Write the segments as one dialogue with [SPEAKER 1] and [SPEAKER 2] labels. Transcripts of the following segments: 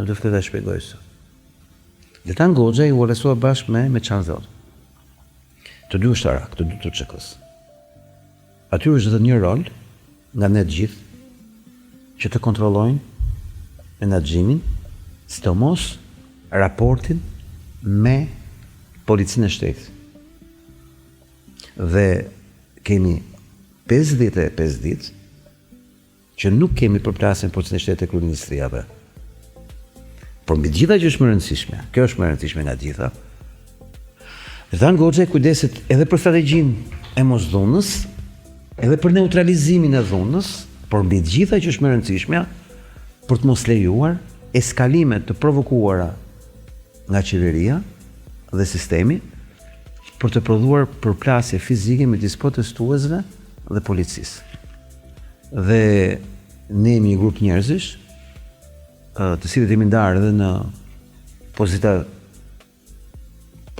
[SPEAKER 1] do filloj ta shpjegoj sot. Dretan Goxha u arrestua bashkë me Çanzot. Të dy ushtarak, të dy të ÇK-s. Aty është dhënë një rol nga ne të gjithë që të kontrollojnë menaxhimin, sidomos raportin me policinë e shtetit. Dhe kemi 55 ditë që nuk kemi përplasjen policinë e shtetit e kryeministriave. Por mbi gjitha që është më rëndësishme, kjo është më rëndësishme nga gjitha, Dretan Goxha kujdeset edhe për strategjinë e mosdhunës, edhe për neutralizimin e dhunës, por mbi gjitha që është më rëndësishme, për të mos lejuar eskalime të provokuara nga qeveria dhe sistemi, për të prodhuar përplasje fizike midis protestuesve dhe policisë. Dhe ne jemi një grup njerëzish, të cilët jemi ndarë edhe në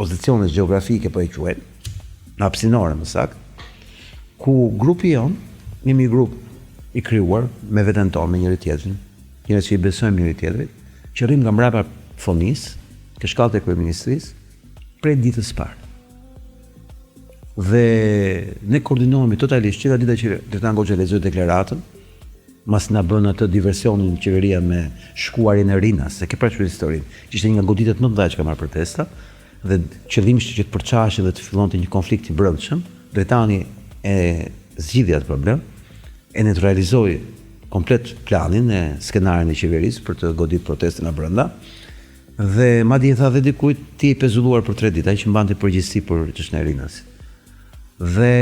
[SPEAKER 1] pozicionet gjeografike po e quajnë, në hapësinore më saktë, ku grupi jon jemi grup i krijuar me veten tonë, me njëri tjetrin, njerëz që i besojmë njëri tjetrit, që rrim nga mbrapa fonisë, ke shkallët e kryeministrisë, prej ditës së parë. Dhe ne koordinohemi totalisht që dita që Dretan Goxha lexoi deklaratën, mas na bën atë diversionin qeveria me shkuarjen e Rinas, se ke parasysh historinë, që ishte një nga goditet më të mëdha që ka marrë protesta, dhe qëllimi ishte që të përçashte dhe të fillonte një konflikt i brendshëm. Dretani e zgjidhja atë problem, e neutralizoi komplet planin e skenarin e qeverisë për të goditur protestën nga brenda. Dhe madje tha dhe dikujt ti i pezulluar për 3 ditë, ai që mbante përgjegjësi për çështën e Rinasit. Dhe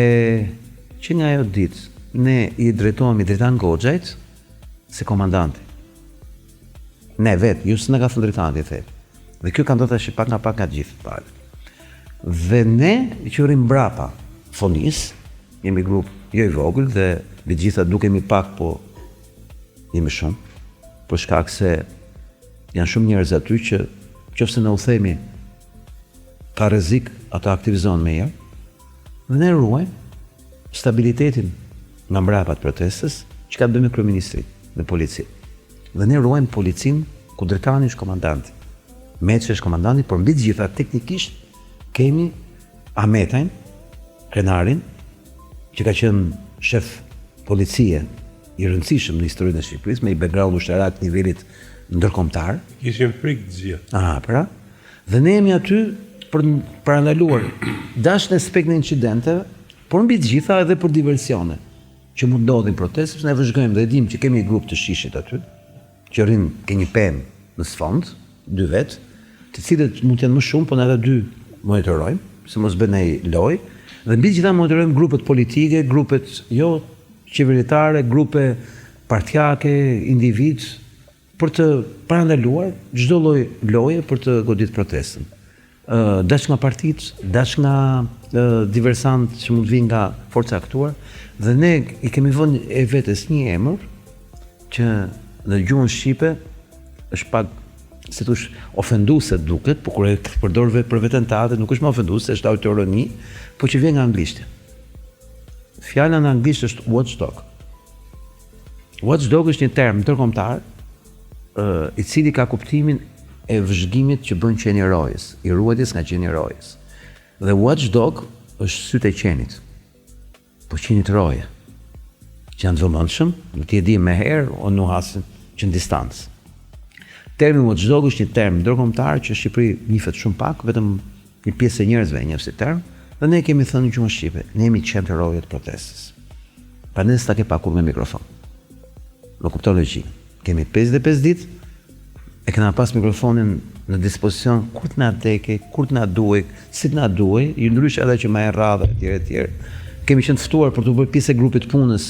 [SPEAKER 1] që nga ajo ditë ne i drejtohemi Dretan Goxhait si komandanti. Ne vetë, ju s'na ka thënë Dretani the. Dhe kjo ka ndodhur tash pak nga gjithë palët. Dhe ne që rrim mbrapa fonis, jemi grup jo i vogël dhe me gjitha dukemi pak, po jemi shumë, për shkak se janë shumë njerëz aty që qofse ne u themi ka rrezik, ata aktivizohen me herë. Dhe ne ruajmë stabilitetin nga mbrapa të protestës, që ka të bëjë me kryeministrinë dhe policinë. Dhe ne ruajmë policinë ku Dretani është komandanti. Meçi është komandanti, por mbi të gjitha teknikisht kemi Ahmetajn, krenarin, që ka qenë shef policie i rëndësishëm në historinë e Shqipërisë, me i background ushtarak nivelit ndërkombëtar.
[SPEAKER 2] Kishim frikë të gjithë.
[SPEAKER 1] Pra. Dhe ne jemi aty për parandaluar dashnë aspektin e incidenteve, por mbi të gjitha edhe për diversione që mund ndodhin protestë, ne vëzhgojmë dhe dim që kemi një grup të shishit aty, që rrin ke një pemë në sfond, 2 vetë, të cilët mund të jenë më shumë, po ne ata 2 monitorojmë, se mos bën ai lojë, dhe mbi gjitha monitorojmë grupet politike, grupet jo qeveritare, grupe partijake, individ, për të parandaluar çdo lloj loje për të goditur protestën. Dash nga partitë, dash nga diversantë që mund të vinë nga forca aktuar, dhe ne i kemi vënë e vetes një emër që në gjuhën shqipe është pak se thosh ofenduese duket, por kur e përdor për veten tënde nuk është më ofenduese, është autoironi, por që vjen nga anglishtja. Fjala në anglisht është watchdog. Watchdog është një term ndërkombëtar i cili ka kuptimin e vëzhgimit që bën qeni rojës, i ruajtjes nga qeni rojës. Dhe watchdog është sytë e qenit, po qenit roje, që janë të vëmendshëm, nuk ti e di më herë o nuk hasin që në distancë. Termi watchdog është një term ndërkombëtar që në Shqipëri njihet shumë pak, vetëm një pjesë e njerëzve e njeh si term, dhe ne kemi thënë në gjuhën shqipe, ne jemi qenë të rojët protestës. Prandaj s'ta ke pakur me mikrofon. Më kupton logjikën. Kemi 55 ditë, e kena pas mikrofonin në dispozicion kur të na deke, kur të na duaj, si të na duaj, i ndrysh edhe që më e rradhë etj. Kemi qenë të ftuar për të bërë pjesë e grupit punës,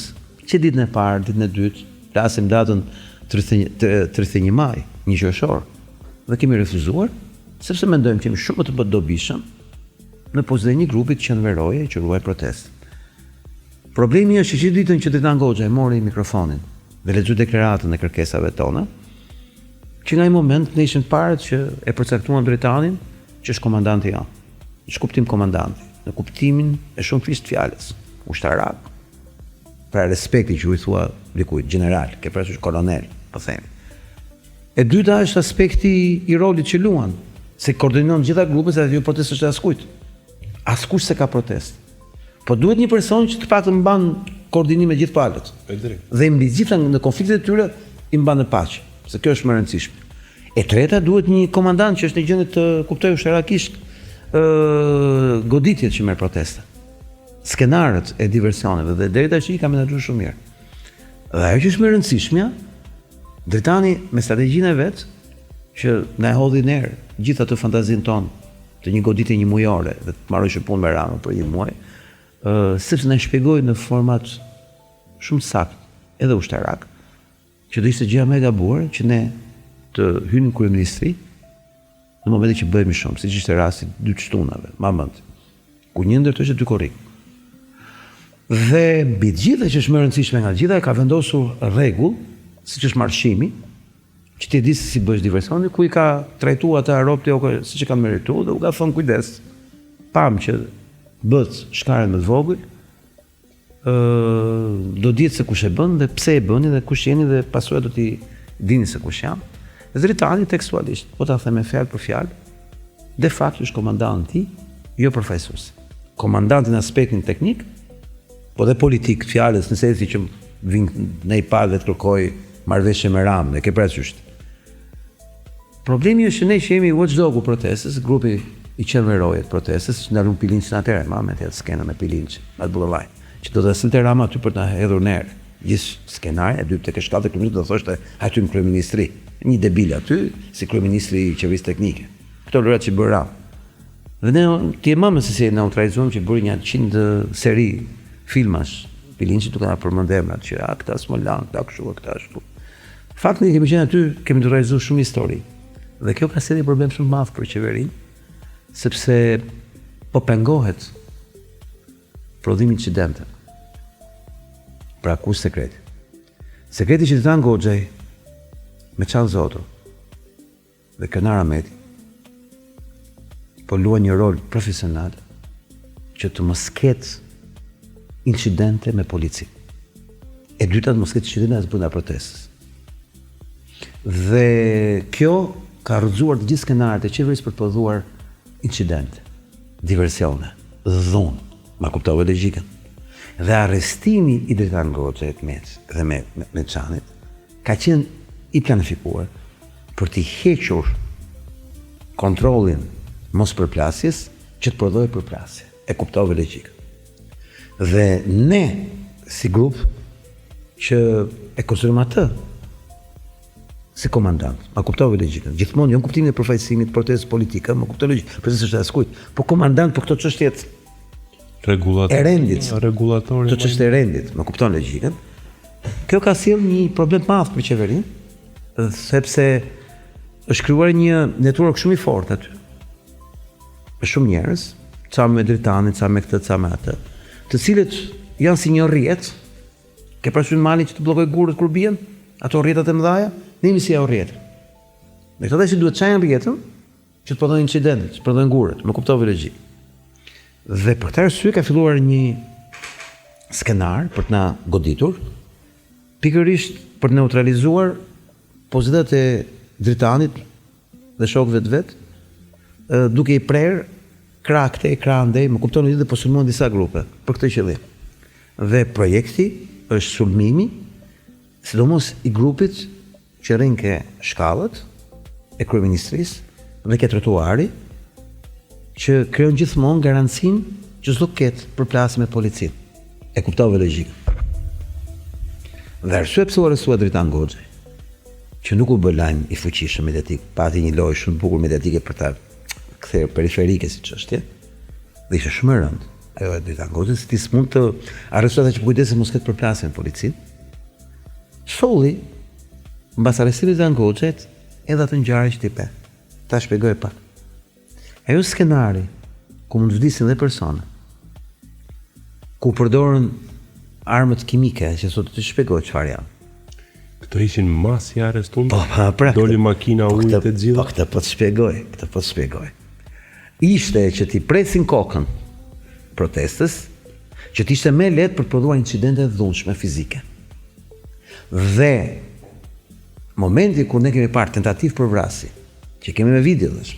[SPEAKER 1] që ditën e parë, ditën e dytë, flasim datën 31 maj, 1 qershor, dhe kemi refuzuar, sepse mendojmë që jemi shumë të dobishëm në pozicion e një grupi që qëndroje, që ruaj protestë. Problemi është që ditën që Dretan Goxha e mori mikrofonin dhe lexoi deklaratën e kërkesave tona, që nga ai moment ne ishim parë që e përcaktuan Dretanin që është komandanti janë. Në kuptim komandanti, në kuptimin e shumëfisë të fjalës, ushtarak. Pra respekti që u thua dikujt, general, ke parasysh kolonel, po themi. E dyta është aspekti i rolit që luan, se koordinon gjitha grupet, se aty protestë është askujt. Askush se ka protestë. Po duhet një person që të paktën mban koordinim me gjithë palët. Dhe mbi gjitha në konfliktet e tyre i mban në paqe, se kjo është më e rëndësishme. E treta duhet një komandant që është në gjendje të kuptojë ushterakisht goditjet që merr protesta. Skenarët e diversioneve dhe deri tash i ka menaxhuar shumë mirë. Dhe ajo që është më e rëndësishmja, Dritani me strategjinë e vet që na e hodhi ner gjithë atë fantazinë tonë të një goditje një mujore dhe të marrësh punë me Ramën për një muaj, sepse na shpjegoi në format shumë sakt edhe ushtarak që do ishte gjëja më e gabuar që ne të hynim kryeministri në momentin që bëhemi shumë, siç ishte rasti dy shtunave, ma mend. Ku një ndër to ishte dy korrik. Dhe mbi të gjitha që është më e rëndësishme nga të gjitha, ka vendosur rregull, siç është marshimi, që ti di se si bësh diversionin, ku i ka trajtuar ata robët siç e kanë merituar dhe u ka thënë kujdes. Pam që bët shkaren më të vogël, do dihet se kush e bën dhe pse e bëni dhe kush jeni dhe pasojë do t'i dini se kush janë. Dritani tekstualisht, po ta them me fjalë për fjalë, de facto është komandanti, jo përfaqësues. Komandanti në aspektin teknik, po dhe politik fjalës në sensi që vinë në i parë dhe të kërkoj marrëveshje me Ramën, e ke parasysh. Problemi është që ne që jemi watchdogu protestës, grupi i qeverojet protestës, që ndalun Pilinçin atëherë, me atë skenën me Pilinçin, atë bullallaj, që do të silte Rama aty për të hedhur ner. Gjithë skenari, e dy tek shkallët e kryeministrit do thoshte aty në kryeministri. Një debil aty, si kryeministri i qeverisë teknike. Këto lërat që bëra. Dhe ne ti e mamë se si neutralizuam që bëri një 100 seri filmash. Pilinçi duke na përmendë emrat që këta Smolan, këta kështu, këta ashtu. Fakti kemi qenë aty, kemi realizuar shumë histori. Dhe kjo ka sjellë problem shumë madh për qeverinë, sepse po pengohet prodhimi i incidente. Pra kush sekreti? Sekreti që Dritan Goxhaj me Çan Zoto dhe Kenar Ahmeti po luajnë një rol profesional që të mos ketë incidente me polici. E dyta të mos ketë incidente as brenda protestës. Dhe kjo ka rrëzuar të gjithë skenarët e qeverisë për të prodhuar incidente, diversione, dhunë, ma kuptove logjikën. Dhe arrestimi i Dritan Goxhajt dhe me Çanit ka qenë i planifikuar për t'i hequr kontrollin mos përplasjes që të prodhojë përplasje. E kuptove logjikën. Dhe ne, si grup, që e konsiderojmë atë si komandant, ma kuptove logjikën. Gjithmonë, jo në kuptimin e përfaqësimit, protestës politike, ma kuptove logjikën. Protestës është askujt, po komandant për këto çështjet e rendit. Këto çështje e rendit, ma kupton logjikën. Kjo ka sjellë një problem të madh për qeverinë, sepse është krijuar një network shumë i fortë aty. Me shumë njerëz, ca me Dritanin, ca me këtë, ca me atë, të cilët janë si një rrjet, ke parasysh malin që të bllokoj gurët kur bien, ato rrjetat e mëdha, ne jemi si ajo rrjet. Me këtë që duhet çajin rrjetën, që të prodhojnë incidente, që prodhojnë gurët, më kuptove logjik. Dhe për këtë arsye ka filluar një skenar për të na goditur, pikërisht për të neutralizuar pozitat e Dritanit dhe shokëve të vet, duke i prerë krah këtej, krah andej, më kuptoni dhe po sulmuan disa grupe për këtë qëllim. Dhe projekti është sulmimi, sidomos i grupit që rrin ke shkallët e kryeministrisë dhe ke trotuari, që krijon gjithmonë garancinë që s'do ketë përplasje me policinë. E kuptove logjikën. Dhe arsye pse u arrestua Dritan Goxhaj, që nuk u bë lajm i fuqishëm mediatik, pati një lojë shumë bukur mediatike për ta kthyer periferike si çështje, dhe ishte shumë e rëndë. Ajo e Dritan Goxhaj, si ti s'mund të arrestohet që kujdesë mos ketë përplasje me policinë. Solli, mbas arrestimit të Dritan Goxhajt, edhe atë ngjarje që ti pe. Ta shpjegoj pak. Ajo skenari, ku mund të vdisin dhe persona, ku përdorën armët kimike, që sot të shpjegoj çfarë janë.
[SPEAKER 2] Këto ishin masi arrestuar?
[SPEAKER 1] Po, pra.
[SPEAKER 2] Doli makina ujit e gjitha?
[SPEAKER 1] Po, këtë po të shpjegoj. Ishte që ti presin kokën protestës, që t'ishte me lehtë për të prodhuar incidente dhunshme fizike. Dhe momenti kur ne kemi parë tentativë për vrasje, që kemi me video dhe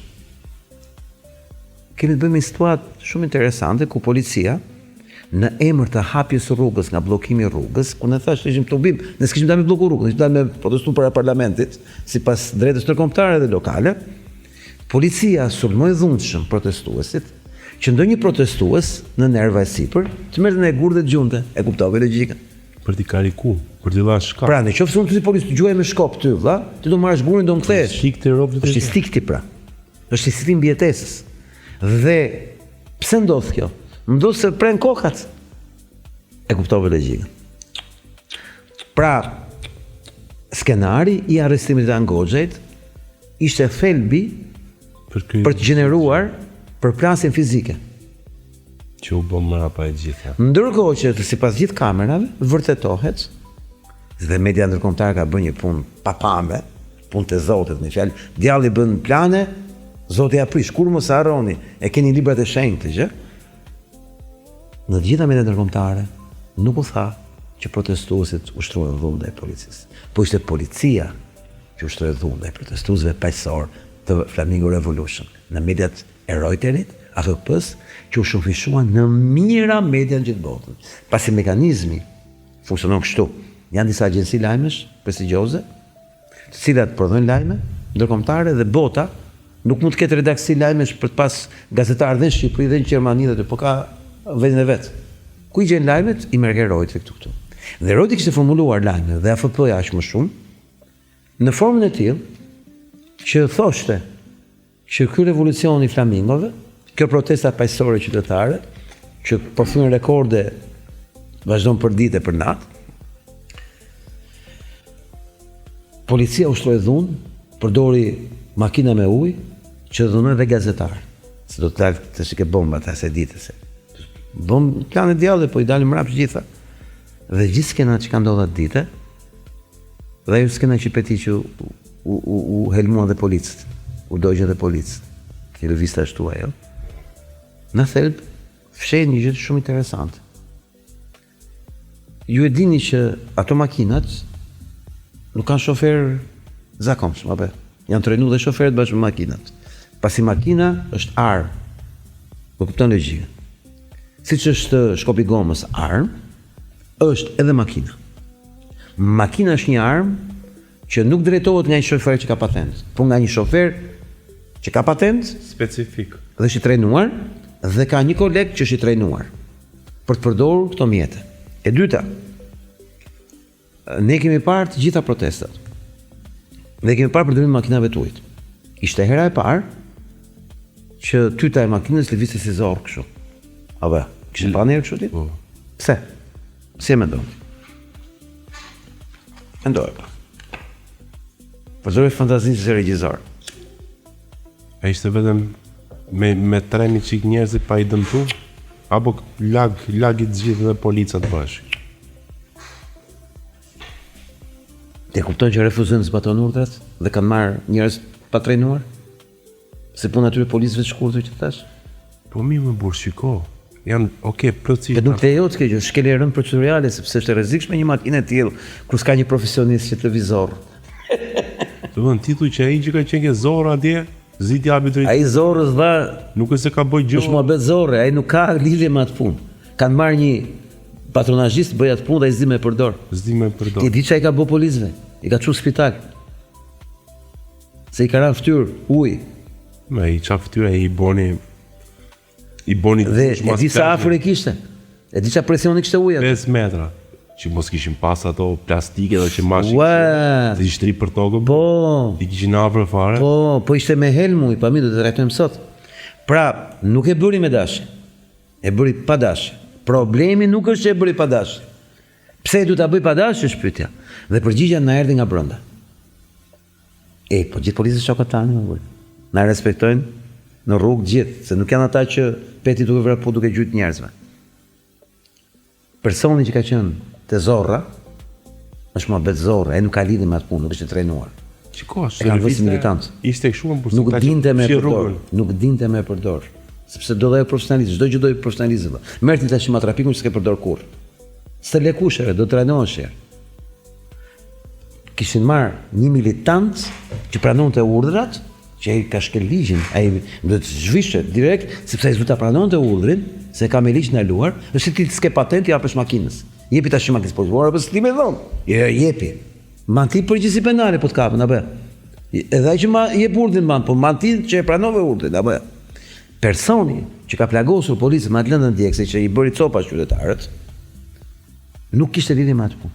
[SPEAKER 1] kemi të bëjmë një situatë shumë interesante ku policia në emër të hapjes së rrugës nga bllokimi i rrugës, ku ne thashë ishim të ubim, ne s'kishim dalë me blloku rrugën, ishim dalë me protestu para parlamentit, sipas drejtës ndërkombëtare dhe lokale. Policia sulmoi dhunshëm protestuesit, që ndonjë protestues në nerva e sipër të merrte në gur dhe gjunte, e kuptove logjikën.
[SPEAKER 2] Për t'i kariku, për t'i dhënë shkap.
[SPEAKER 1] Pra, nëse unë si policë gjuaj me shkop ty, vëlla, ti do marrësh gurin, do m'kthesh.
[SPEAKER 2] Shikti robët e
[SPEAKER 1] Është i stikti pra. Është i stikti mbijetesës. Dhe pse ndodh kjo? Ndodh se pren kokat. E kuptove logjikën. Pra, skenari i arrestimit të Angoxhait ishte thelbi për të gjeneruar përplasjen fizike.
[SPEAKER 2] Që u bë mrapa e gjitha.
[SPEAKER 1] Ndërkohë që sipas gjithë kamerave vërtetohet dhe media ndërkombëtare ka bërë një punë papame, punë të Zotit, në fjalë, djalli bën plane, Zoti ja prish, kur mos harroni, e keni librat e shenjtë që në të gjitha media ndërkombëtare nuk u tha që protestuesit ushtrohen dhunë ndaj policisë, po ishte policia që ushtroi dhunë ndaj protestuesve paqësor të Flamingo Revolution në mediat e Reuterit, AFP-s, që u shumëfishuan në mira media në gjithë botën. Pasi mekanizmi funksionon kështu. Janë disa agjenci lajmesh prestigjioze, të cilat prodhojnë lajme ndërkombëtare dhe bota nuk mund të ketë redaksi lajmesh për të pas gazetarë dhe në Shqipëri dhe në Gjermani dhe po ka vendin e vet. Ku i gjen lajmet? I merr Reuteri këtu. Dhe Reuteri kishte formuluar lajme dhe AFP-ja aq më shumë në formën e tillë që thoshte që ky revolucion i flamingove, kjo protesta paqësore qytetare, që përfyn rekorde vazhdon për ditë e për natë, policia ushtroi dhunë, përdori makina me ujë, që dhunoi dhe gazetar. Se do të dalë të shike bomba ta se ditë se. Bom planë djallë, po i dalin mrapsht gjitha. Dhe gjithë skena që ka ndodhur atë ditë, dhe ajo skena që peti që u helmuan dhe policët, u dogjën dhe policët. Që lëvista ashtu ajo. Në thelb fshehet një gjë shumë interesante. Ju e dini që ato makinat nuk kanë shofer zakonshëm, apo janë trajnuar dhe shoferët bashkë me makinat. Pasi makina është armë. Po kupton logjikën. Siç është shkopi gomës armë, është edhe makina. Makina është një armë që nuk drejtohet nga një shofer që ka patent, por nga një shofer që ka patent
[SPEAKER 2] specifik
[SPEAKER 1] dhe është i trajnuar dhe ka një koleg që është i trajnuar për të përdorur këto mjete. E dyta, ne kemi parë të gjitha protestat. Ne kemi parë përdorimin e makinave të ujit. Ishte hera e parë që tyta e makinës lëvizte si zorr kështu. Apo, kishin pa ndonjë kështu ti?
[SPEAKER 2] Po.
[SPEAKER 1] Pse? Si e mendon? Mendoj pa. Përdori fantazinë si regjisor.
[SPEAKER 2] A ishte vetëm me treni çik njerëzit pa i dëmtu? Apo lagi të gjithë dhe policat bashkë?
[SPEAKER 1] Te kupton që refuzojnë të zbatojnë urdhrat dhe kanë marrë njerëz pa trajnuar? Se puna atyre policëve të shkurtër që thash?
[SPEAKER 2] Po mirë më burr, shiko. Janë plotësisht.
[SPEAKER 1] Dhe nuk lejohet kjo gjë, shkelje rënd procedurale sepse është e rrezikshme një makinë e tillë kur s'ka një profesionist që të lëvizor.
[SPEAKER 2] Do të titull që ai që ka qenë ke zorra atje, ziti hapi drejt.
[SPEAKER 1] Ai zorrës dha,
[SPEAKER 2] Nuk është se ka bëj gjë.
[SPEAKER 1] është muhabet zorre, ai nuk ka lidhje me atë punë. Kanë marrë një patronazhist bëj atë punë dhe ai s'di më e përdor.
[SPEAKER 2] S'di më përdor.
[SPEAKER 1] Ti di çai ka bë policëve? I ka çu spital. Se i ka rënë fytyrë ujë.
[SPEAKER 2] Me i qa fytyra i boni
[SPEAKER 1] Dhe e di sa afër e kishte. E di sa presioni kishte uji.
[SPEAKER 2] 5 metra. Që mos kishin pas ato plastike dhe që mashin.
[SPEAKER 1] Ua.
[SPEAKER 2] Dhe i shtri për tokën.
[SPEAKER 1] Po.
[SPEAKER 2] I kishin afër fare.
[SPEAKER 1] Po ishte me helm uji, pa mi do të trajtojmë sot. Pra, nuk e bëri me dashje. E bëri pa dashje. Problemi nuk është që e bëri pa dashje. Pse du ta bëj pa dashje, është pyetja. Dhe përgjigjja na erdhi nga brenda. Po gjithë policët shokët tanë më bëjnë. Na respektojnë në rrugë gjithë, se nuk janë ata që peti duke vrapu duke gjujt njerëzve. Personi që ka qenë te zorra, është muhabet zorra, ai nuk ka lidhje me atë punë, nuk është i trajnuar.
[SPEAKER 2] Shiko,
[SPEAKER 1] E kanë vënë militant.
[SPEAKER 2] Ishte kështu më
[SPEAKER 1] Nuk dinte me përdor, nuk dinte me përdor. Sepse do dhe profesionalizëm, çdo gjë do i profesionalizëm. Merrti tash matrapikun që s'ke përdor kurrë. S'të lekusheve, do të trajnohesh. kishin marrë një militant që pranonte urdhrat, që ai ka shkel ligjin, ai do të zhvishte direkt sepse ai zot ta pranonte urdhrin, se ka me ligj ndaluar, është si ti s'ke patent i japësh makinës. Jepi tash makinës sportore, apo s'ti më dhon. Jepi. Manti përgjegjësi penale po të kapën, apo? Edhe ai që ma jep urdhrin man, po manti që e pranove urdhrin, apo? Personi që ka plagosur policën me atë lëndën djegëse që i bëri copa qytetarët, nuk kishte lidhje me atë punë.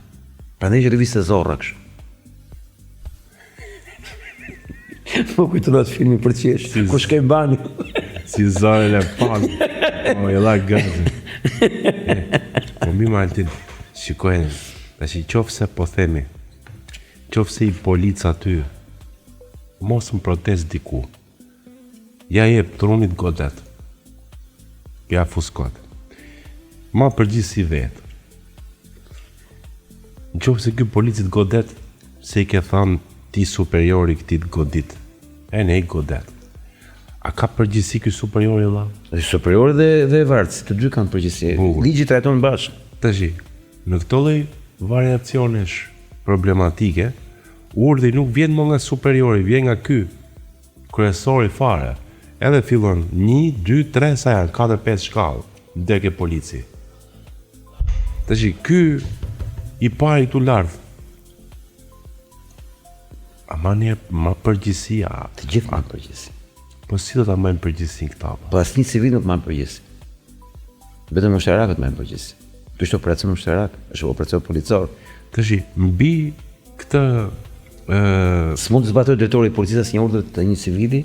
[SPEAKER 1] Prandaj që riviste zorra kështu. Po kujton atë filmin për qesh, ku shkoj bani.
[SPEAKER 2] Si zorën e pan. O, e la gazë. Po mi Maltin, shikojnë, tash i qofse po themi, qofse i polica aty, mos më protest diku. Ja jep trunit godet. Ja fuskot. Ma përgjithsi vetë. Në qofse ky policit godet, se i ke thanë ti superiori këtit godit. E ne i godet. A ka përgjithsi ky superiori la?
[SPEAKER 1] Superiori dhe vartës, të dy kanë përgjithësi. Ligji trajton bashkë.
[SPEAKER 2] Tashi, në këto lloj variacionesh problematike, urdhri nuk vjen më nga superiori, vjen nga ky kryesori fare. Edhe fillon 1, 2, 3, sa janë 4, 5 shkallë deri ke polici. Tashi, ky i pari këtu lart. A ma përgjithësia.
[SPEAKER 1] Të gjithë kanë përgjithësi.
[SPEAKER 2] Po si do ta marrin përgjithësinë këta?
[SPEAKER 1] Po asnjë civil nuk marr përgjithësi. Vetëm ushtarakët marrin përgjithësi. Ky është operacion ushtarak, është operacion policor.
[SPEAKER 2] Tashi, mbi këtë
[SPEAKER 1] s'mund të zbatoj drejtori i policisë asnjë urdhër të një civili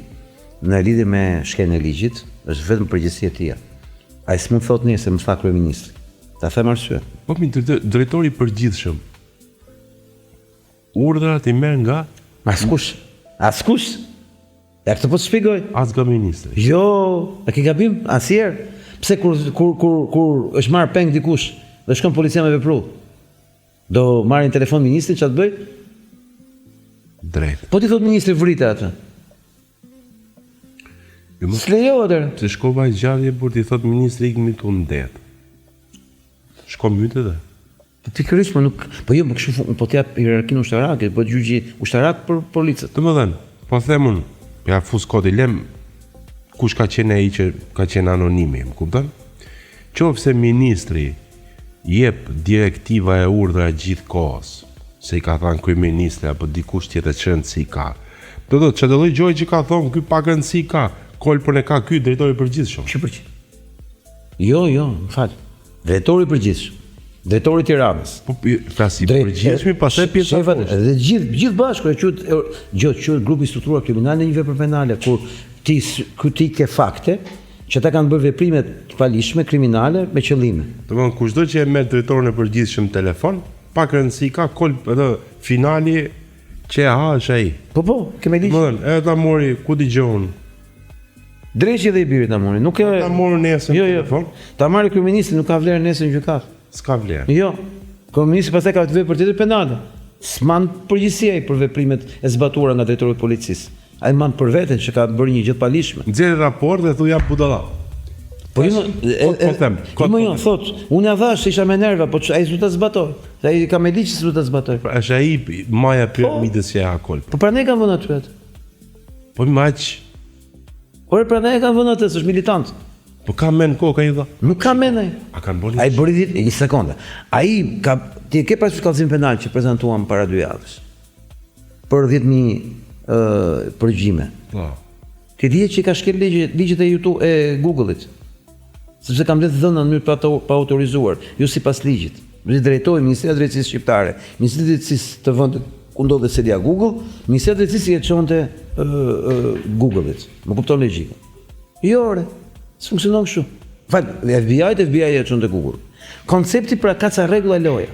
[SPEAKER 1] në lidhje me shkeljen e ligjit, është vetëm përgjegjësia e tij. Ai s'mund thotë nëse më tha kryeministri. Ta them arsye.
[SPEAKER 2] Po mi drejtori i përgjithshëm. Urdhrat i merr nga
[SPEAKER 1] Askush. Ja këtë po të shpjegoj.
[SPEAKER 2] as nga ministri.
[SPEAKER 1] Jo, a ke gabim asnjëherë. Pse kur është marrë peng dikush dhe shkon policia me vepru, do marrin telefon ministrin ç'a të bëj?
[SPEAKER 2] Drejt.
[SPEAKER 1] Po ti thot ministri vrite atë.
[SPEAKER 2] Jo më
[SPEAKER 1] S'lejohet atë.
[SPEAKER 2] se shkova i gjallje por ti thot ministri ikni këtu në det. Shko mytë edhe.
[SPEAKER 1] Po pikërisht më nuk, po jo më kështu po t'jap hierarkinë ushtarake, po gjyqi ushtarak për policët.
[SPEAKER 2] Domethënë, po themun, ja fus kodi lem kush ka qenë ai që ka qenë anonimi, më kupton? Qofse ministri jep direktiva e urdhra gjithkohës, se i ka thënë kryeministri apo dikush tjetër që rëndësi ka. Do të thotë çdo lloj gjë që ka thonë ky pak rëndësi ka, kolpën e ka ky drejtori i përgjithshëm.
[SPEAKER 1] Ç'i përgjigj? Jo, më fal. Drejtori i përgjithshëm. Drejtori i Tiranës.
[SPEAKER 2] Po flasi përgjithshmi, pastaj pjesa
[SPEAKER 1] shefat dhe gjithë bashkë quhet grupi i strukturuar kriminal në një vepër penale kur ti ke fakte që ata kanë bërë veprime të palishme kriminale me qëllime.
[SPEAKER 2] Domthonë kushdo që e merr drejtorin e përgjithshëm në telefon, pak rëndësi ka kolp edhe finali që e ha është ai.
[SPEAKER 1] Po, kemi ligj.
[SPEAKER 2] Domthonë, edhe ta mori ku dëgjon.
[SPEAKER 1] Dreqi dhe i birit ta mori, nuk e
[SPEAKER 2] Ta morën nesër në telefon.
[SPEAKER 1] Ta marrë kryeministri nuk ka vlerë nesër në gjykatë.
[SPEAKER 2] S'ka vlerë.
[SPEAKER 1] Jo. Kryeministri pastaj ka të vepër tjetër penale. S'man përgjegjësi ai për veprimet e zbatuara nga drejtori i policisë. Ai man për veten që ka bërë një gjë të palishme.
[SPEAKER 2] Nxjerr raport dhe thu jap budalla.
[SPEAKER 1] Po jo, thot, unë ja thash se isha me nerva, po ai s'u ta zbatoi. Ai ka me ligj se s'u ta zbatoi.
[SPEAKER 2] Pra është ai maja piramidës që e ha kolp.
[SPEAKER 1] Po prandaj kanë vënë aty atë.
[SPEAKER 2] Po miq.
[SPEAKER 1] Por prandaj kanë vënë atë, është militant.
[SPEAKER 2] Po ka men kokë ai dha.
[SPEAKER 1] Nuk ka men ai.
[SPEAKER 2] A kanë boli?
[SPEAKER 1] Ai bëri një sekondë. Ai ka ti ke parasysh kallëzim penal që prezantuam para 2 javësh. Për 10.000 përgjime.
[SPEAKER 2] Po.
[SPEAKER 1] Ti di që ka shkel ligjet e YouTube e Google-it. Sepse kam bledh dhëna në mënyrë pa autorizuar, jo sipas ligjit. Drejtoi Ministria e Drejtësisë Shqiptare, Ministria e Drejtësisë të vendit ku ndodhet sedia Google, Ministria e Drejtësisë e çonte Google-it. Më kupton logjikën. Jo, s'funksionon kështu. FBI e çonte Google. Koncepti pra ka ca rregulla loja.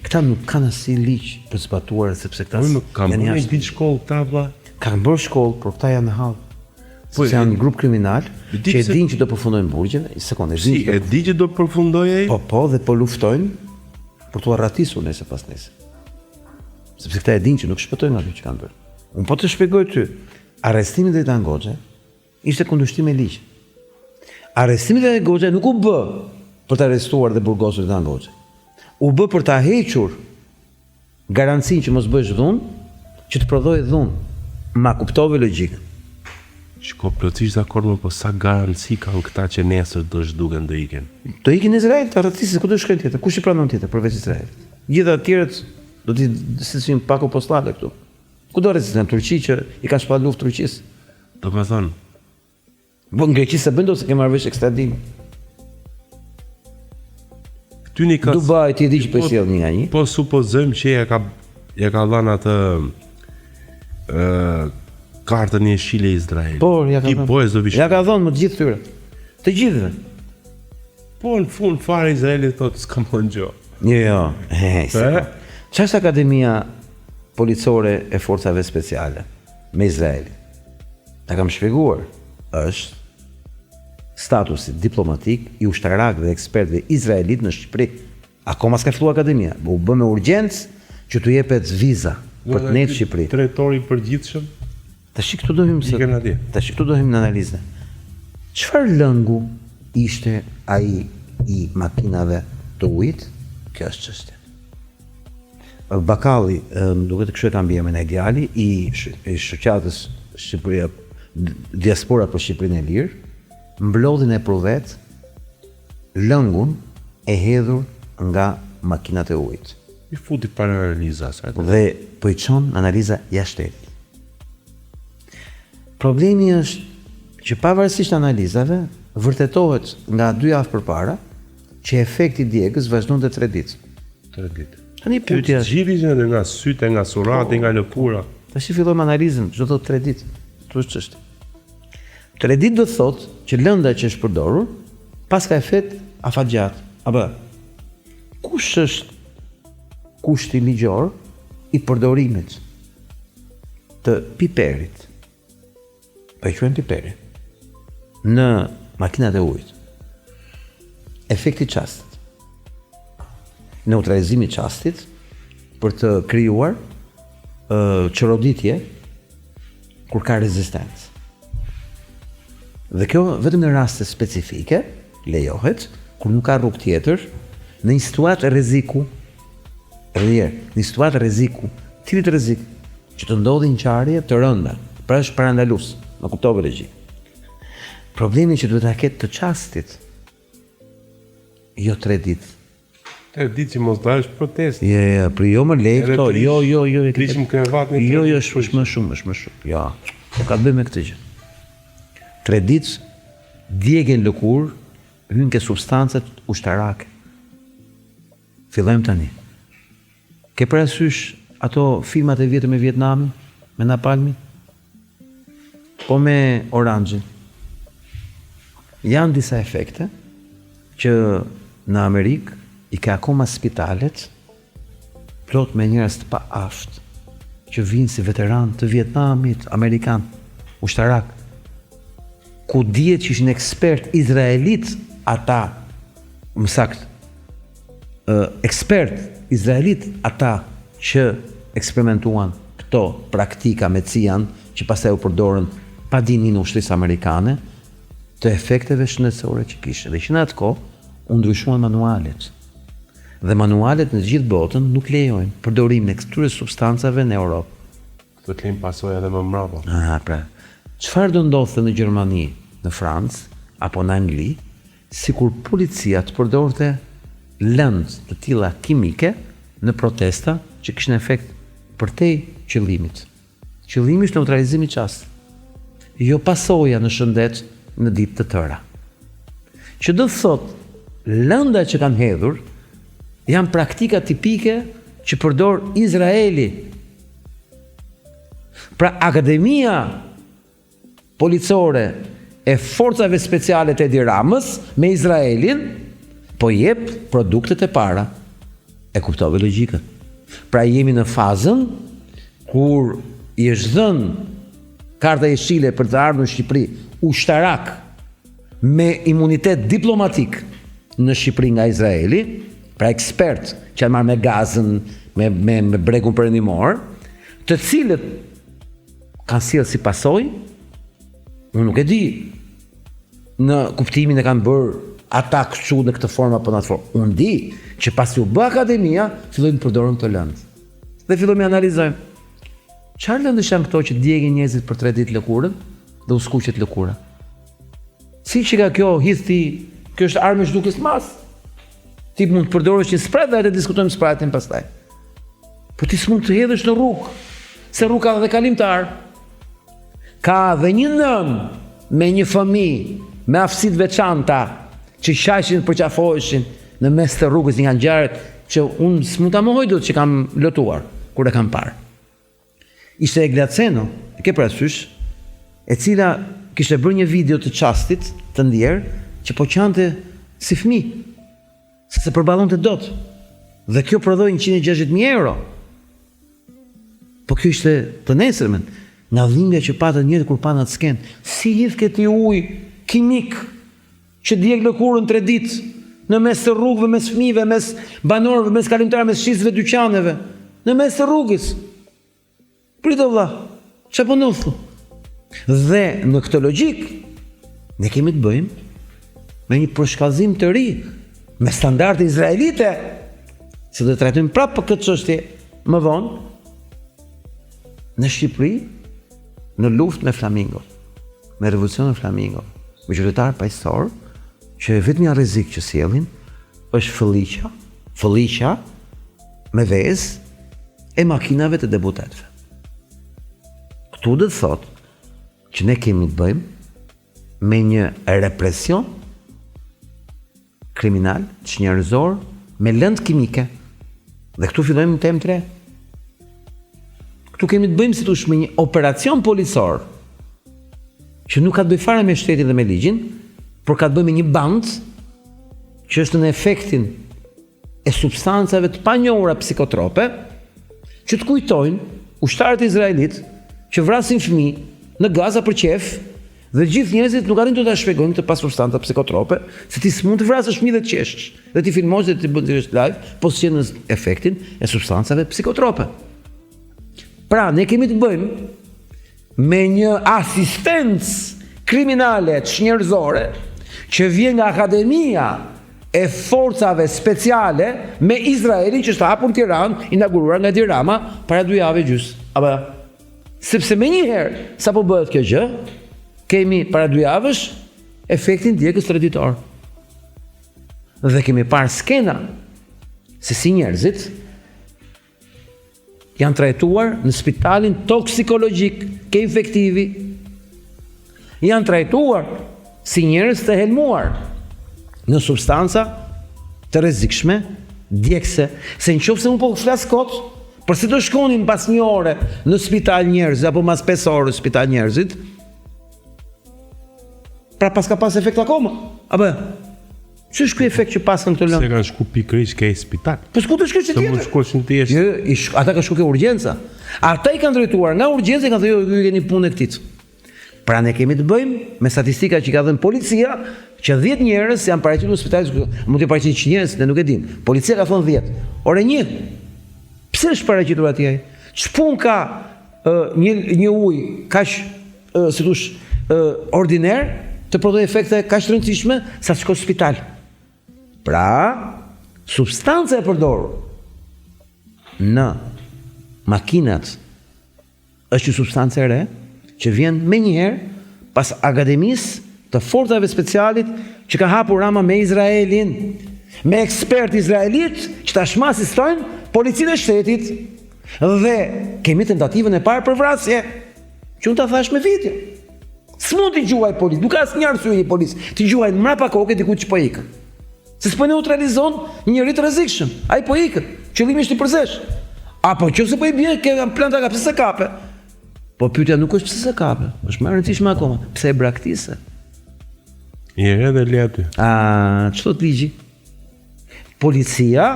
[SPEAKER 1] Këta nuk kanë asnjë ligj për zbatuar sepse këta
[SPEAKER 2] nuk kanë bërë një shkollë këta vlla.
[SPEAKER 1] Kanë bërë shkollë, por këta janë në hall. Po janë një grup kriminal që e dinë që do përfundojnë burgjen, një sekondë,
[SPEAKER 2] e di që do përfundojë ai?
[SPEAKER 1] Po, dhe po luftojnë për t'u arratisur nesër pas nesër. Sepse këta e dinë që nuk shpëtojnë ato që kanë bërë. Unë po të shpjegoj ty, arrestimi drejt Goxhe ishte kundërshtim me ligj. Arrestimi drejt Goxhe nuk u bë për të arrestuar dhe burgosur drejt Goxhe. U bë për ta hequr garancinë që mos bësh dhunë, që të prodhoj dhunë. Ma kuptove logjikën.
[SPEAKER 2] Shko plotësisht dakord, po sa garanci kanë këta që nesër do zhduken do iken?
[SPEAKER 1] Do ikin në Izrael, të rrëtisë, ku do shkojnë tjetër? Kush i pranon tjetër përveç Izraelit? Gjithë të tjerët do t'i si pak postale këtu. Ku do rezistojnë? Në Turqi që i ka shpall luftë Turqisë.
[SPEAKER 2] Do me thonë,
[SPEAKER 1] Po në Greqi se bëndo se ke marrë vesh ekstradim.
[SPEAKER 2] këty një ka...
[SPEAKER 1] Dubai ti di që po sjell një nga një.
[SPEAKER 2] Po supozojmë që ja ka dhënë atë kartën e shile Izrael.
[SPEAKER 1] Po, ja ka
[SPEAKER 2] Ti
[SPEAKER 1] dhënë.
[SPEAKER 2] po e zdo vishë.
[SPEAKER 1] Ja ka dhënë më të gjithë tyre. Të gjithëve.
[SPEAKER 2] Po në fund fare Izraeli thotë s'kam thonë gjë.
[SPEAKER 1] Jo. Çfarë është Akademia Policore e Forcave Speciale me Izraelin? Ta kam shpjeguar. Është statusi diplomatik i ushtarakëve dhe ekspertëve izraelit në Shqipëri. Akoma s'ka filluar akademia, u bë me urgjencë që t'u jepet viza për të nejtë Shqipëri.
[SPEAKER 2] Drejtori i përgjithshëm
[SPEAKER 1] Tash këtu do hym
[SPEAKER 2] ikën atje.
[SPEAKER 1] Tash këtu do hym në analizën. Çfarë lëngu ishte ai i makinave të ujit? Kjo është çështja. Bakalli, duket të kështu e kam bjerë në ideali i shoqatës Shqipëria diaspora për Shqipërinë e lirë, mblodhin e pruvet lëngun e hedhur nga makinat e ujit.
[SPEAKER 2] I futi para analizas.
[SPEAKER 1] Dhe po i çon analiza jashtë. Problemi është që pavarësisht analizave, vërtetohet nga 2 javë përpara që efekti djegës vazhdon të 3 ditë.
[SPEAKER 2] 3 ditë.
[SPEAKER 1] Tani pyetja është,
[SPEAKER 2] Gjirisen edhe nga syte, nga surati, nga lëkura.
[SPEAKER 1] tash i fillojmë analizën, çdo thot 3 ditë. Kjo është çështja. 3 ditë do të thotë që lënda që është përdorur pas ka efekt afatgjat. Apo kush është kushti ligjor i përdorimit të piperit? Po e quajmë piperi në makinat e ujit. Efekti çastit. Neutralizimi i çastit për të krijuar çoroditje kur ka rezistencë. Dhe kjo vetëm në raste specifike lejohet kur nuk ka rrugë tjetër në një situatë rreziku. Në një situatë rreziku, cilit rrezik që të ndodhin ngjarje të rënda, pra është parandalus, më kuptove logjik. Problemi që duhet ta ketë të çastit. Jo 3 ditë.
[SPEAKER 2] 3 ditë që mos dash protestë.
[SPEAKER 1] Jo, për jo më lej
[SPEAKER 2] Edhe
[SPEAKER 1] këto.
[SPEAKER 2] prish-
[SPEAKER 1] Jo.
[SPEAKER 2] prishim krevatin e
[SPEAKER 1] Jo,
[SPEAKER 2] 3
[SPEAKER 1] është më shumë. Jo. Po ka të bëjë me këtë gjë. 3 ditë djegën lëkur, hyn ke substancat ushtarake. Fillojmë tani. Ke parasysh ato filmat e vjetër me Vietnamin, me napalmin? Po me oranxhin. Janë disa efekte që në Amerikë i ka akoma spitalet plot me njerëz të paaftë që vinë si veteran të Vietnamit, amerikan, ushtarak, ku dihet që ishin ekspert izraelit ata, më saktë, ekspert izraelit ata që eksperimentuan këto praktika me cian që pastaj u përdorën pa dinin në ushtrisë amerikane të efekteve shëndetësore që kishte. Dhe që në atë kohë u ndryshuan manualet. Dhe manualet në gjithë botën nuk lejojnë përdorimin e këtyre substancave në Europë.
[SPEAKER 2] Të kemi pasoja edhe më mbrapa.
[SPEAKER 1] Pra, çfarë do ndodhte në Gjermani, në Francë apo në Angli, sikur policia të përdorte lëndë të tilla kimike në protesta që kishin efekt përtej qëllimit. Qëllimi është neutralizimi i çastit. Jo pasoja në shëndet në ditë të tëra. Që do të thotë lënda që kanë hedhur janë praktika tipike që përdor Izraeli. Pra Akademia Policore e Forcave Speciale të Edi Ramës me Izraelin po jep produktet e para. E kuptove logjikën. Pra jemi në fazën kur i është dhënë karta e jeshile për të ardhur në Shqipëri ushtarak me imunitet diplomatik në Shqipëri nga Izraeli, pra ekspert që janë marrë me gazën, me bregun perëndimor, të cilët kanë sjellë si pasojë, unë nuk e di në kuptimin e kanë bërë ata kështu në këtë formë apo në atë formë. Unë di që pasi u bë akademia, fillojnë të përdoren këto lëndë. Dhe fillojmë analizojmë. Çfarë lëndësh janë këto që djegin njerëzit për 3 ditë lëkurën dhe u skuqet lëkura? Si që ka kjo hith ti, kjo është armë zhdukës mas. Ti mund të përdorësh një sprat dhe atë diskutojmë spratin pastaj. Po ti s'mund të hedhësh në rrugë, se rruga ka dhe kalimtar. Ka dhe një nën me një fëmijë me aftësi të veçanta që shajshin përqafoheshin në mes të rrugës nga ngjarjet që unë s'mund ta mohoj dot që kam lotuar kur e kam parë. Ishte e Glaceno, e ke parasysh, e cila kishte bërë një video të çastit të ndjer që po qante si fëmijë, se përballonte dot. Dhe kjo prodhoi 160.000 euro. Po kjo ishte të nesërmen, nga dhimbja që patën njerëzit kur pan atë skenë. Si hidh këti ujë kimik që djeg lëkurën 3 ditë në mes të rrugëve, mes fëmijëve, mes banorëve, mes kalimtarëve, mes shisëve, dyqaneve, në mes të rrugës. Pritë vëlla, çfarë po ndodh? Dhe në këtë logjik ne kemi të bëjmë me një përshkallëzim të ri, me standarde izraelite, se do të trajtojmë prapë për këtë çështje më vonë në Shqipëri, në luftë me Flamingo, me revolucionin Flamingo, me qytetar paqësor, që vetëm rrezik që sjellin është fëlliqa me vezë e makinave të deputetëve. Këtu do të thotë që ne kemi të bëjmë me një represion kriminal, çnjerëzor, me lëndë kimike. Dhe këtu fillojmë në temë 3. Këtu kemi të bëjmë si thosh me një operacion policor që nuk ka të bëjë fare me shtetin dhe me ligjin, por ka të bëjë me një bandë që është në efektin e substancave të panjohura psikotrope që të kujtojnë ushtarët izraelit që vrasin fëmijë në Gaza për qef, dhe gjithë njerëzit nuk arrin të ta shpjegojnë këtë pas substanca psikotrope, se ti s'mund të vrasësh fëmijë dhe të qeshsh, dhe ti filmosh dhe ti bën live, po s'je në efektin e substancave psikotrope. Pra, ne kemi të bëjmë me një asistencë kriminale çnjerëzore që vjen nga Akademia e Forcave Speciale me Izraelin që është hapur në Tiranë, inauguruar nga Edi Rama para 2 javë gjys. Apo sepse më njëherë sapo bëhet kjo gjë, kemi para 2 javësh efektin djegës traditor. Dhe kemi parë skena se si njerëzit janë trajtuar në spitalin toksikologjik ke infektivi, janë trajtuar si njerëz të helmuar në substanca të rrezikshme, djegëse, se nëse unë po flas kot, përse do shkonin pas 1 ore në spital njerëz apo mas 5 orë në spital njerëzit, pra pas ka pas efekt akoma. Apo që është ky efekt që pas kanë këto lëndë?
[SPEAKER 2] Se kanë shku pikërisht ke spital.
[SPEAKER 1] Po s'ku të shkosh ti tjetër?
[SPEAKER 2] Mund shkoshin ti është.
[SPEAKER 1] Ata kanë shku ke urgjenca. Ata i kanë drejtuar nga urgjenca, kanë thënë ju keni punë e këtij. Pra ne kemi të bëjmë me statistika që ka dhënë policia, që 10 njerëz janë paraqitur në spital, mund të paraqitet 100 njerëz, ne nuk e dim. Policia ka thënë 10. Ore 1. Pse është paraqitur atje? Ç'pun ka një ujë kaq si thosh ordiner të prodhojë efekte kaq të rëndësishme sa të shkosh në spital. Pra, substanca e përdorur në makinat është një substancë e re që vjen me njëherë pas akademisë të forcave specialit që ka hapur Rama me Izraelin, me ekspert izraelit që tashmë asistojnë policinë e shtetit, dhe kemi tentativën e parë për vrasje, që unë ta thash me video. S'mund t'i gjuaj policë, nuk ka asnjë arsye një policë, t'i gjuaj mrapa koke diku që po ikën. Se s'po neutralizon një njerëz të rrezikshëm, ai po ikët, qëllimi është i përzesh. Apo nëse po i bie ke planta ka pse se kape. Po pyetja nuk është pse se kape, është më e rëndësishme akoma, pse e braktise.
[SPEAKER 2] I edhe le aty.
[SPEAKER 1] Ç'thot ligji? Policia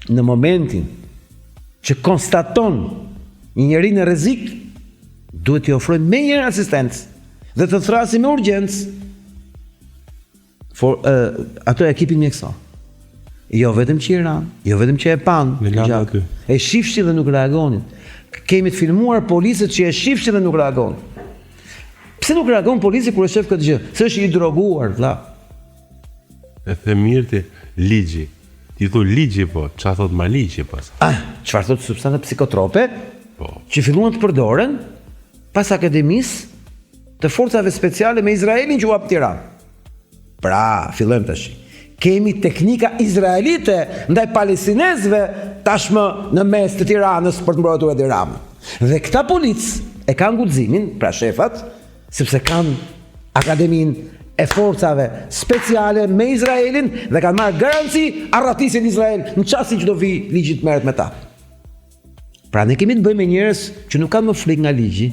[SPEAKER 1] në momentin që konstaton një njerëz në rrezik, duhet t'i ofrojë menjëherë asistencë dhe të thrasë me urgjencë. Ato ekipin mjekësor. Jo vetëm që i ran, jo vetëm që e pan, e shifshi dhe nuk reagonin. Kemi të filmuar policët që e shifshi dhe nuk reagonin. Pse nuk reagon polici kur e shef këtë gjë? Se është i droguar, vlla.
[SPEAKER 2] E the mirë ti, ligji Ti thu ligji po, çfarë thot Maliqi pas?
[SPEAKER 1] Çfarë thotë substanca psikotrope
[SPEAKER 2] Po.
[SPEAKER 1] që filluan të përdoren pas akademisë të forcave speciale me Izraelin që u hap Tiranë. Pra, fillojmë tash. Kemi teknika izraelite ndaj palestinezëve tashmë në mes të Tiranës për të mbrojtur Edi Ramën. Dhe këta policë e kanë guximin, pra shefat, sepse kanë akademinë e forcave speciale me Izraelin dhe kanë marrë garanci arratisin Izrael në qastin që do vi ligji të merret me ta. Pra ne kemi të bëjmë me njerëz që nuk kanë më frikë nga ligji,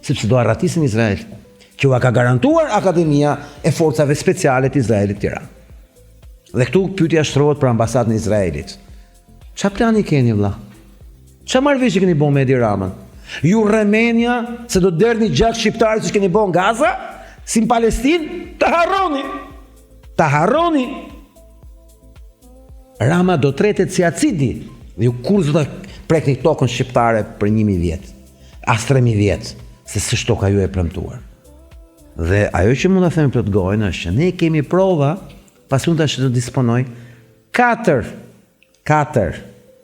[SPEAKER 1] sepse do arratisin Izrael, që u ka garantuar Akademia e Forcave Speciale të Izraelit Tiranë. Dhe këtu pyetja shtrohet për ambasadën e Izraelit. Çfarë plani keni vëlla? Çfarë marrëveshje keni bën me Edi Ramën? Ju rremenia se do të derni gjak shqiptarë siç keni bën në Gaza, si në Palestinë, ta harroni. Ta harroni. Rama do tretet si acidi. Dhe ju kur do të prekni tokën shqiptare për 1000 vjet, as 3000 vjet, se s'është toka ju e premtuar. Dhe ajo që mund ta them plot gojën është që ne kemi prova, pas unë tash të disponoj 4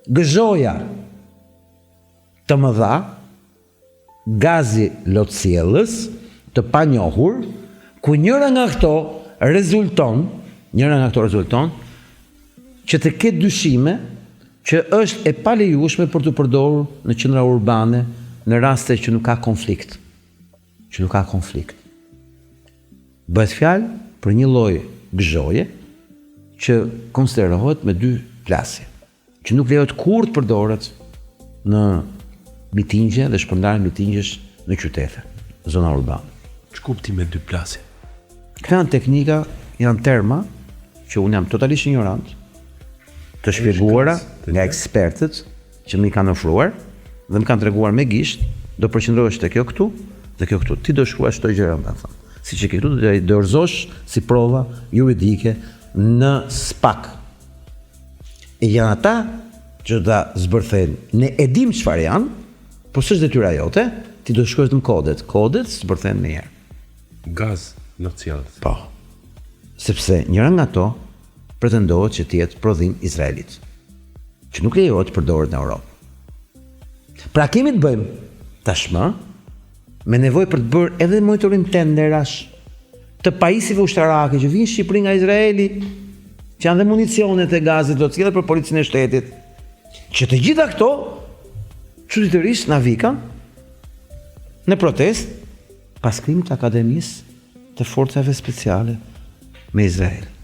[SPEAKER 1] gëzhoja të mëdha gazi lotësielës të panjohur, ku njëra nga këto rezulton që të ketë dyshime që është e palejueshme për të përdorur në qendra urbane në raste që nuk ka konflikt. Bëhet fjalë për një lloj gëzhoje që konsiderohet me 2 plasje, që nuk lejohet kurrë të përdoret në mitingje dhe shpërndarje mitingjesh në qytete, në zona urbane.
[SPEAKER 2] Ç'kupti me 2 plasje?
[SPEAKER 1] Këto janë teknika, janë terma që unë jam totalisht ignorant, të shpjeguara nga ekspertët që më i kanë ofruar dhe më kanë treguar me gisht, do përqendrohesh te kjo këtu dhe kjo këtu. Ti do shkruash çdo gjë më thënë. Siç e ke këtu, do të dorëzosh si prova juridike në SPAK. E janë ata që da zbërthejnë. Ne e dim çfarë janë, po s'është detyra jote, ti do shkruash në kodet zbërthejnë në herë.
[SPEAKER 2] Gaz në cjellës.
[SPEAKER 1] Po. Sepse njëra nga to pretendohet që të jetë prodhim Izraelit, që nuk lejohet të përdoret në Europë. Pra kemi të bëjmë tashmë me nevojë për të bërë edhe monitorim tenderash të pajisjeve ushtarake që vinë në Shqipëri nga Izraeli, që janë dhe municionet e gazit do të cilë për policinë e shtetit, që të gjitha këto çuditërisht na vikan në protestë pas krimit të Akademisë të Forcave Speciale me Izrael.